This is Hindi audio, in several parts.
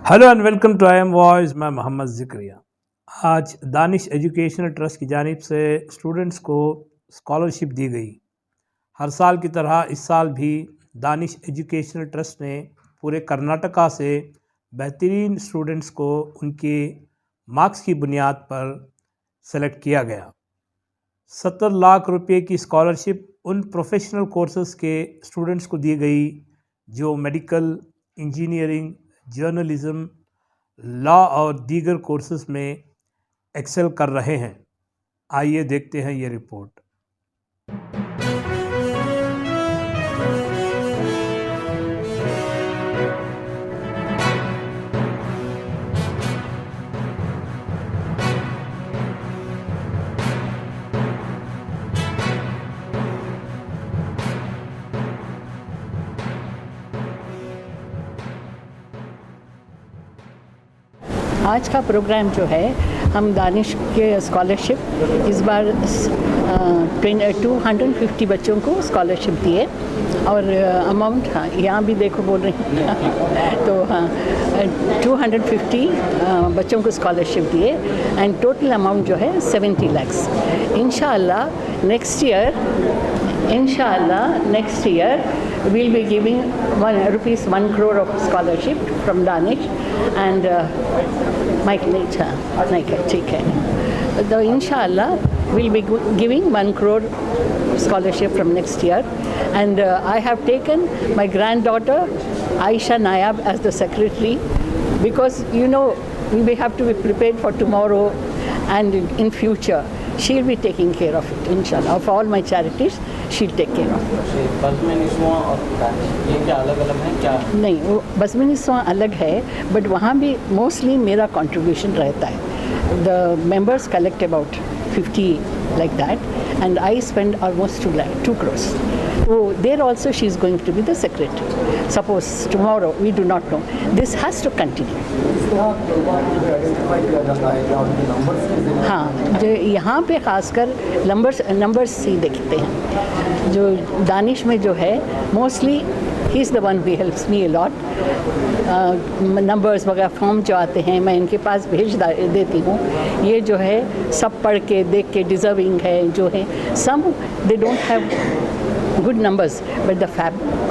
Hello and welcome to I am voice. मैं मोहम्मद ज़िक्रिया। आज दानिश एजुकेशनल ट्रस्ट की जानिब से स्टूडेंट्स को स्कॉलरशिप दी गई। हर साल की तरह इस साल भी दानिश एजुकेशनल ट्रस्ट ने पूरे कर्नाटका से बेहतरीन स्टूडेंट्स को उनके मार्क्स की बुनियाद पर सेलेक्ट किया गया। 70 लाख रुपए की स्कॉलरशिप उन प्रोफेशनल कोर्सेज़ के स्टूडेंट्स को दी गई जो मेडिकल, इंजीनियरिंग, जर्नलिज्म, लॉ और दीगर कोर्सेज़ में एक्सेल कर रहे हैं। आइए देखते हैं ये रिपोर्ट। आज का प्रोग्राम जो है, हम दानिश के स्कॉलरशिप इस बार 250 बच्चों को स्कॉलरशिप दिए और अमाउंट, हाँ यहाँ भी देखो बोल रही हूँ तो हाँ 250 बच्चों को स्कॉलरशिप दिए एंड टोटल अमाउंट जो है 70 lakhs। इंशाअल्लाह next year we'll be giving ₹1 crore of scholarship from Danish and Mike later, ठीक है। तो इंशाअल्लाह we'll be giving 1 crore scholarship from next year and I have taken my granddaughter Aisha Nayab as the secretary because we have to be prepared for tomorrow and in future. She'll be taking care of it, inshallah. Of all my charities, she'll take care of it. बसमेनिस्वा और ये क्या अलग-अलग हैं क्या? नहीं, वो बसमेनिस्वा अलग है, बट वहाँ भी मोस्टली मेरा कंट्रीब्यूशन रहता है। The members collect about 50 like that, and I spend almost 2 crores. So there also she is going to be the secretary. Suppose tomorrow, we do not know. This has to continue. हाँ, जो यहाँ पे खासकर नंबर्स ही देखते हैं। जो दानिश में जो है mostly he is the one who helps me a lot. Numbers वगैरह फॉर्म जो आते हैं मैं इनके पास भेज देती हूँ। ये जो है सब पढ़ के देख के डिज़र्विंग है जो है। Some they don't have good numbers but the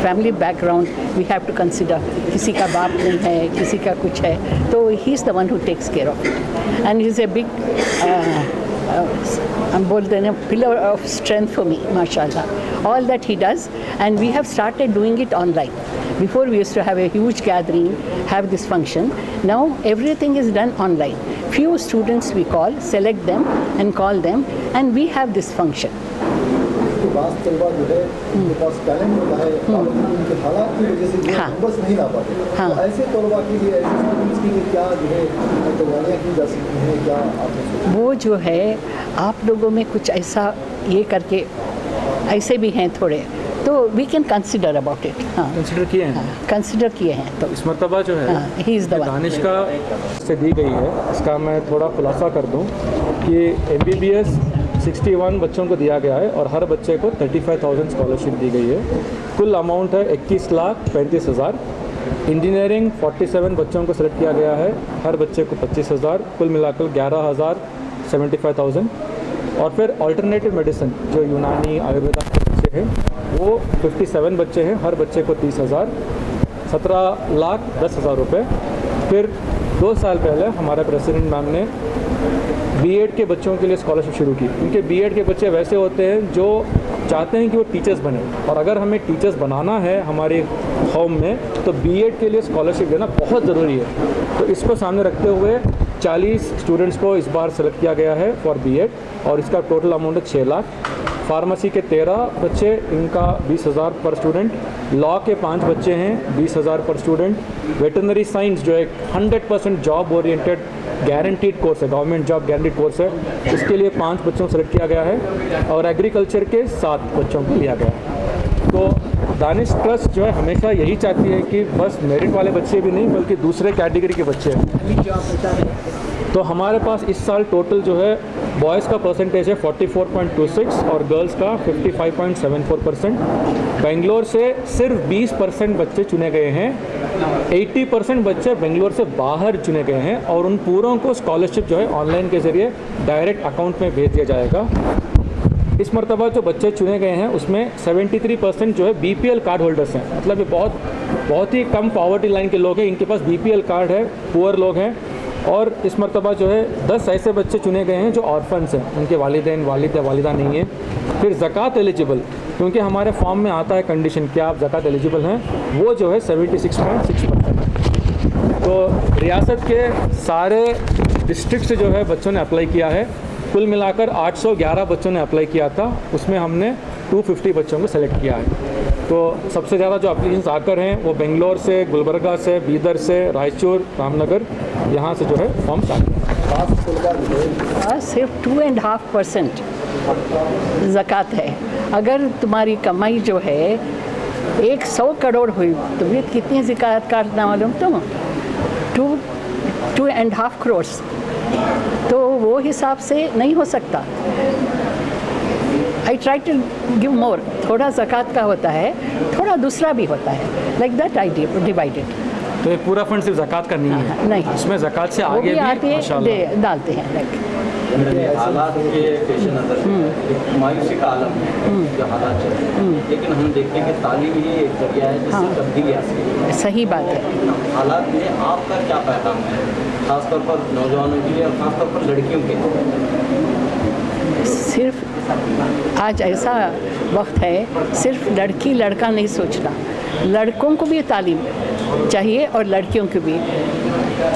family background we have to consider. किसी का बाप नहीं है, किसी का कुछ है, तो he is the one who takes care of it and he is a big हम बोलते हैं pillar of strength for me, mashallah. All that he does, and we have started doing it online. Before we used to have a huge gathering, have this function. Now everything is done online. Few students we call, select them and call them, and we have this function. बात तलबा जो है उनके पास टैलेंट होता है, उनके हालात की वजह से वो बस नहीं ला पाते। तो ऐसे तलबा के लिए ऐसे स्टूडेंट्स के लिए क्या जो है तैयारियाँ की जा सकती हैं, क्या आपने वो जो है आप लोगों में कुछ ऐसा ये करके ऐसे भी हैं थोड़े, तो we can consider about it. हाँ, कंसिडर किए हैं। तो इस मरतबा जो है he is the one Danish का से दी गई है, इसका मैं थोड़ा खुलासा कर दूं कि MBBS 61 बच्चों को दिया गया है और हर बच्चे को 35,000 स्कॉलरशिप दी गई है। कुल अमाउंट है 21,35,000। इंजीनियरिंग 47 बच्चों को सेलेक्ट किया गया है, हर बच्चे को 25,000, कुल मिलाकर 11,75,000। और फिर अल्टरनेटिव मेडिसिन जो यूनानी आयुर्वेदा के बच्चे हैं वो 57 बच्चे हैं, हर बच्चे को 30,000, 17,10,000 रुपये। फिर 2 साल पहले हमारे प्रेसिडेंट मैम ने B.Ed के बच्चों के लिए स्कॉलरशिप शुरू की। क्योंकि B.Ed के बच्चे वैसे होते हैं जो चाहते हैं कि वो टीचर्स बने, और अगर हमें टीचर्स बनाना है हमारे होम में तो B.Ed के लिए स्कॉलरशिप देना बहुत ज़रूरी है। तो इसको सामने रखते हुए 40 स्टूडेंट्स को इस बार सेलेक्ट किया गया है फॉर B.Ed और इसका टोटल अमाउंट है 6 लाख। फार्मेसी के 13 बच्चे, इनका 20,000 पर स्टूडेंट। लॉ के 5 बच्चे हैं, 20,000 पर स्टूडेंट। वेटरनरी साइंस जो एक 100% जॉब ओरिएंटेड गारंटीड कोर्स है, गवर्नमेंट जॉब गारंटीड कोर्स है, इसके लिए 5 बच्चों को सेलेक्ट किया गया है और एग्रीकल्चर के 7 बच्चों को लिया गया है। तो दानिश ट्रस्ट जो है हमेशा यही चाहती है कि बस मेरिट वाले बच्चे भी नहीं बल्कि दूसरे कैटेगरी के बच्चे हैं। तो हमारे पास इस साल टोटल जो है बॉयज़ का परसेंटेज है 44.26 और गर्ल्स का 55.74%। बेंगलोर से सिर्फ 20% बच्चे चुने गए हैं, 80% बच्चे बेंगलोर से बाहर चुने गए हैं और उन पूरों को स्कॉलरशिप जो है ऑनलाइन के ज़रिए डायरेक्ट अकाउंट में भेज दिया जाएगा। इस मरतबा जो बच्चे चुने गए हैं उसमें 73% जो है BPL कार्ड होल्डर्स हैं, मतलब ये बहुत ही कम पॉवर्टी लाइन के लोग हैं, इनके पास BPL कार्ड है, पुअर लोग हैं। और इस मरतबा जो है 10 ऐसे बच्चे चुने गए हैं जो ऑर्फन्स हैं, उनके वालिदैन वालिद या वालिदा नहीं है। फिर ज़कात एलिजिबल, क्योंकि हमारे फॉर्म में आता है कंडीशन क्या आप ज़कात एलिजिबल हैं, वो जो है 76.6%। तो रियासत के सारे डिस्ट्रिक्ट से जो है बच्चों ने अप्लाई किया है। कुल मिलाकर 811 बच्चों ने अप्लाई किया था, उसमें हमने 250 बच्चों को सेलेक्ट किया है। तो सबसे ज़्यादा जो एप्लीकेशंस आकर हैं वो बेंगलोर से, गुलबर्गा से, बीदर से, रायचूर, रामनगर, यहाँ से जो है फॉर्म्स आते हैं। सिर्फ 2.5% ज़कात है। अगर तुम्हारी कमाई जो है 100 करोड़ हुई तो भी कितनी ज़कात काटना मालूम तुम? 2.5 करोड़, तो वो हिसाब से नहीं हो सकता। I try to give more, थोड़ा ज़कात का होता है, थोड़ा दूसरा भी होता है, लाइक दैट आई डिवाइडेड। तो ये पूरा फंड सिर्फ ज़कात का नहीं है, नहीं, इसमें ज़कात से आगे भी माशाल्लाह डालते हैं। लाइक हालात के पेश नज़र मायूसी का आलम है जो हालात चल रहे हैं, लेकिन हम देखते हैं कि तालीम ही एक जरिया है जिससे तब्दीली आ सकती है। सही बात है। हालात में आपका क्या पैगाम है, ख़ासतौर पर नौजवानों के लिए और ख़ासतौर पर लड़कियों के लिए? सिर्फ आज ऐसा वक्त है, सिर्फ लड़की लड़का नहीं सोचना, लड़कों को भी तालीम चाहिए और लड़कियों को भी।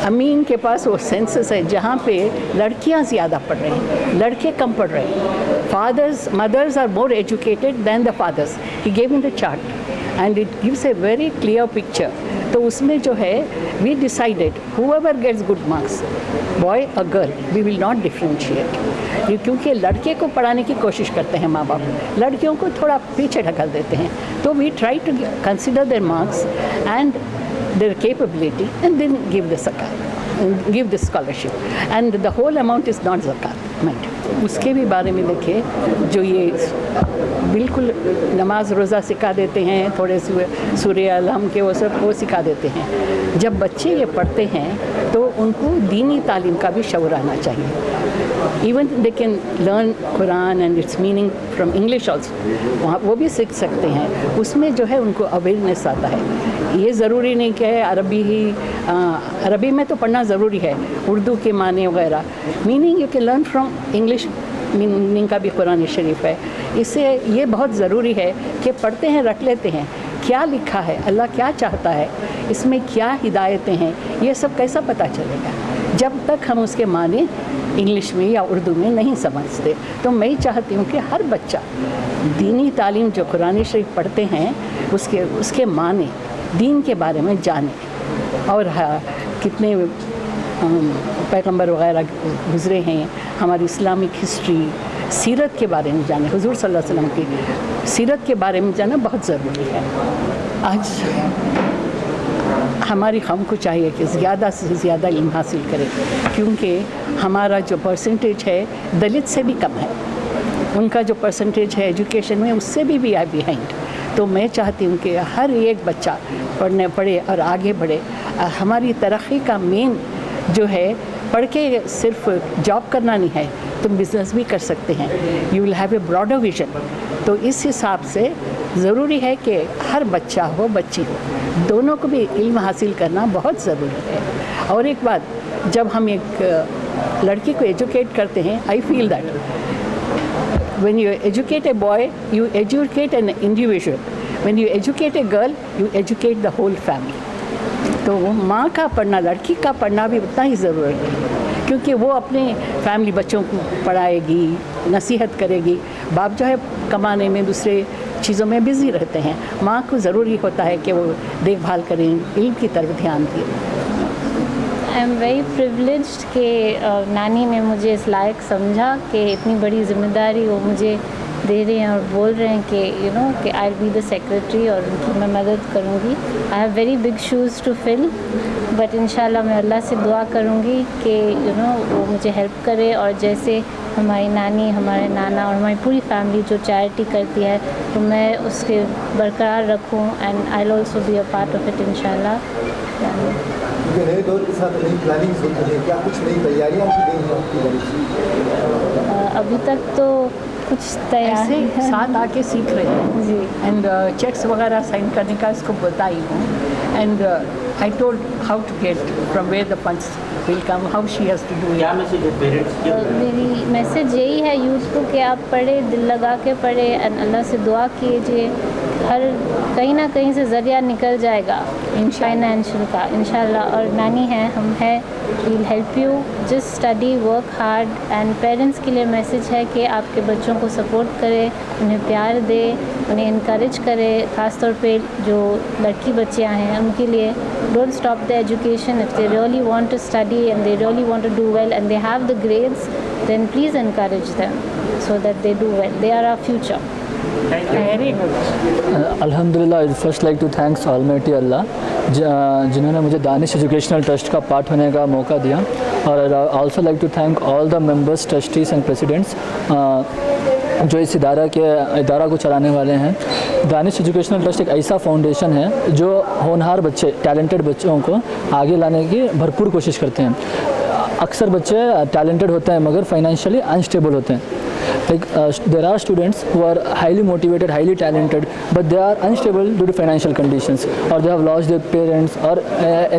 अमीन के पास वो सेंसस है जहाँ पे लड़कियाँ ज़्यादा पढ़ रही हैं, लड़के कम पढ़ रहे हैं। Mothers are more educated than the fathers. He gave in the chart and it gives a very clear picture. तो उसमें जो है we decided whoever gets good marks, boy और girl, we will not differentiate, क्योंकि लड़के को पढ़ाने की कोशिश करते हैं माँ बाप, लड़कियों को थोड़ा पीछे ढकल देते हैं। तो we try to consider their marks and their capability and then give the zakat, give the scholarship, and the whole amount is not zakat, mind. उसके भी बारे में देखिए, जो ये बिल्कुल नमाज रोज़ा सिखा देते हैं, थोड़े सूर्य अलहम के वो सब वो सिखा देते हैं। जब बच्चे ये पढ़ते हैं तो उनको दीनी तालीम का भी शऊर आना चाहिए। Even they can learn Quran and it's meaning from English also, वहाँ वो भी सीख सकते हैं। उसमें जो है उनको अवेयरनेस आता है। ये ज़रूरी नहीं कि अरबी ही, अरबी में तो पढ़ना ज़रूरी है, उर्दू के माने वगैरह, meaning you can learn from English meaning का भी कुरान शरीफ है। इससे ये बहुत ज़रूरी है कि पढ़ते हैं, रख लेते हैं क्या लिखा है, अल्लाह क्या चाहता है, इसमें क्या हिदायतें हैं, ये सब कैसा पता चलेगा जब तक हम उसके माने इंग्लिश में या उर्दू में नहीं समझते। तो मैं चाहती हूँ कि हर बच्चा दीनी तालीम जो कुरान शरीफ पढ़ते हैं उसके माने, दीन के बारे में जाने। और कितने पैगंबर वगैरह गुज़रे हैं, हमारी इस्लामिक हिस्ट्री, सीरत के बारे में जाने, हुजूर सल्लल्लाहु अलैहि वसल्लम की सीरत के बारे में जाना बहुत ज़रूरी है। आज हमारी कौम को चाहिए कि ज़्यादा से ज़्यादा इल्म हासिल करें, क्योंकि हमारा जो परसेंटेज है दलित से भी कम है, उनका जो परसेंटेज है एजुकेशन में उससे भी है बिहाइंड। तो मैं चाहती हूँ कि हर एक बच्चा पढ़े और आगे बढ़े। हमारी तरक्की का मेन जो है पढ़ के सिर्फ जॉब करना नहीं है, तुम बिज़नेस भी कर सकते हैं, you will have a broader vision. तो इस हिसाब से ज़रूरी है कि हर बच्चा हो बच्ची हो, दोनों को भी इल्म हासिल करना बहुत ज़रूरी है। और एक बात, जब हम एक लड़की को एजुकेट करते हैं, I feel that when you educate a boy, you educate an individual. When you educate a girl, you educate the whole family. तो वो माँ का पढ़ना, लड़की का पढ़ना भी उतना ही ज़रूरी है, क्योंकि वो अपने फैमिली बच्चों को पढ़ाएगी, नसीहत करेगी। बाप जो है कमाने में, दूसरे चीज़ों में बिज़ी रहते हैं, माँ को ज़रूरी होता है कि वो देखभाल करें, इल्म की तरफ ध्यान दें। आई एम वेरी प्रिविलेज्ड कि नानी ने मुझे इस लायक समझा कि इतनी बड़ी ज़िम्मेदारी वो मुझे दे रहे हैं और बोल रहे हैं कि कि I will be the secretary और उनकी मैं मदद करूँगी। I have very big shoes to fill, but इंशाल्लाह मैं अल्लाह से दुआ करूँगी कि वो मुझे हेल्प करे, और जैसे हमारी नानी, हमारे नाना और हमारी पूरी फैमिली जो चैरिटी करती है तो मैं उसके बरकरार रखूँ, and I will also be a part of it इंशाल्लाह। नए दौर के साथ नई प्लानिंग होती है, क्या कुछ नई तैयारियां की गई हैं आपकी तरफ? अभी तक तो कुछ तैयार ऐसे साथ आके सीख रहे हैं जी। एंड चेक्स वगैरह साइन करने का इसको बताई हूँ, and I told how to get from where the funds will come, how she has to do क्या मैसेज है पेरेंट्स के? मेरी मैसेज यही है यूथ को कि आप पढ़े, दिल लगा के पढ़े, एंड अल्लाह से दुआ कीजिए, हर कहीं ना कहीं से ज़रिया निकल जाएगा फाइनेंशियल का इंशाल्लाह। और नानी है, हम हैं, we'll help you, just study, work hard. And parents के लिए मैसेज है कि आपके बच्चों को सपोर्ट करें, उन्हें प्यार दे, उन्हें इनकरेज करें, ख़ासतौर पे जो लड़की बच्चियां हैं उनके लिए don't stop the education. If they really want to study and they really want to do well and they have the grades, then please encourage them so that they do well. They are our future. Very good. अल्हम्दुलिल्लाह, I first like to thanks almighty Allah जिन्होंने मुझे दानिश एजुकेशनल ट्रस्ट का पार्ट होने का मौका दिया, और I also like to thank all the members, trustees and presidents जो इस इदारा को चलाने वाले हैं। दानिश एजुकेशनल ट्रस्ट एक ऐसा फाउंडेशन है जो होनहार बच्चे, टैलेंटेड बच्चों को आगे लाने की भरपूर कोशिश करते हैं। अक्सर बच्चे टैलेंटेड होते हैं मगर फाइनेंशियली अनस्टेबल होते हैं। Like there are students who are highly motivated, highly talented, but they are unstable due to financial conditions, or they have lost their parents, or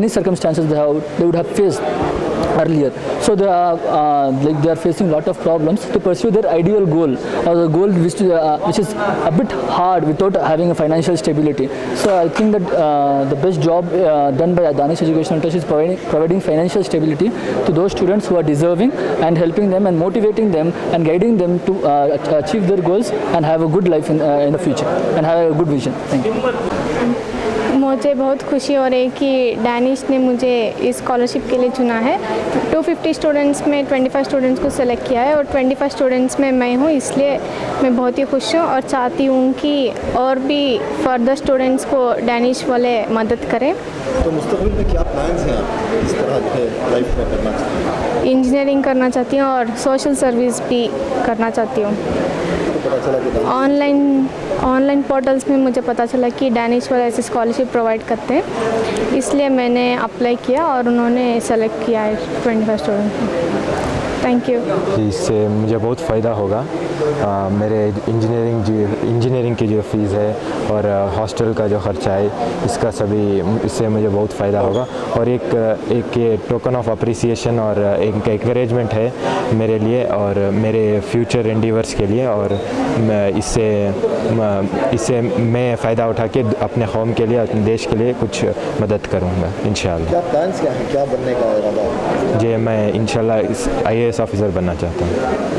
any circumstances they would have faced earlier. So they are facing lot of problems to pursue their ideal goal, or the goal which is a bit hard without having a financial stability. So I think that the best job done by Danish Educational Trust is providing financial stability to those students who are deserving, and helping them and motivating them and guiding them to achieve their goals and have a good life in the future and have a good vision. Thank you. मुझे बहुत खुशी हो रही है कि डैनिश ने मुझे इस स्कॉलरशिप के लिए चुना है। 250 स्टूडेंट्स में 25 स्टूडेंट्स को सेलेक्ट किया है, और 25 स्टूडेंट्स में मैं हूँ, इसलिए मैं बहुत ही खुश हूँ और चाहती हूँ कि और भी फर्दर स्टूडेंट्स को डैनिश वाले मदद करें। तो मुस्तकबिल में क्या प्लान्स हैं आप इस तरह के लाइफ में करना चाहते हैं? इंजीनियरिंग करना चाहती हूँ और सोशल सर्विस भी करना चाहती हूँ। तो पता चला कि ऑनलाइन पोर्टल्स में मुझे पता चला कि डैनिश वाले ऐसे स्कॉलरशिप प्रोवाइड करते हैं, इसलिए मैंने अप्लाई किया और उन्होंने सेलेक्ट किया है 25 स्टूडेंट को। Thank you. इससे मुझे बहुत फ़ायदा होगा। मेरे इंजीनियरिंग की जो फ़ीस है और हॉस्टल का जो ख़र्चा है, इसका इससे मुझे बहुत फ़ायदा होगा, और एक ये टोकन ऑफ अप्रिसिएशन और एक एनकरेजमेंट है मेरे लिए और मेरे फ्यूचर एंडीवर्स के लिए, और इससे मैं फ़ायदा उठा के अपने कौम के लिए, अपने देश के लिए कुछ मदद करूँगा इंशाल्लाह। क्या प्लान्स क्या हैं, क्या बनने का इरादा है? जी, मैं इंशाल्लाह IAS ऑफिसर बनना चाहता हूँ।